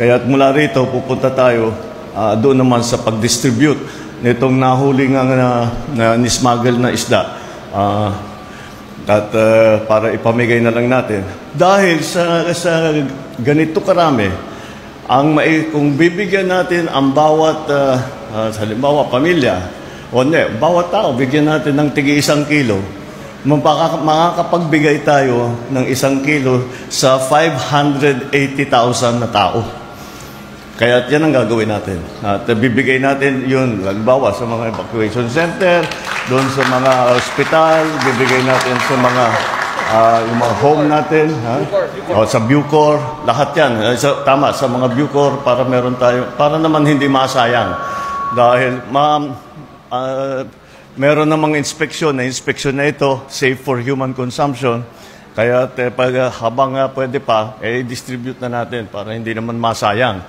Kaya mula rito, pupunta tayo doon naman sa pag-distribute nitong nahuling na nismuggle na isda. Para ipamigay na lang natin. Dahil sa ganito karami, kung bibigyan natin ang bawat, halimbawa, pamilya, bawat tao, bigyan natin ng tigi 1 kilo, makakapagbigay tayo ng 1 kilo sa 580,000 na tao. Kaya yan ang gagawin natin. At bibigay natin yun, halimbawa, sa mga evacuation center, doon sa mga hospital, bibigay natin sa yung mga home natin, sa Bucor, lahat yan. Tama, sa mga Bucor, para meron tayo, para naman hindi masayang. Dahil, meron namang inspeksyon na ito, safe for human consumption. Kaya habang pwede pa, distribute na natin para hindi naman masayang.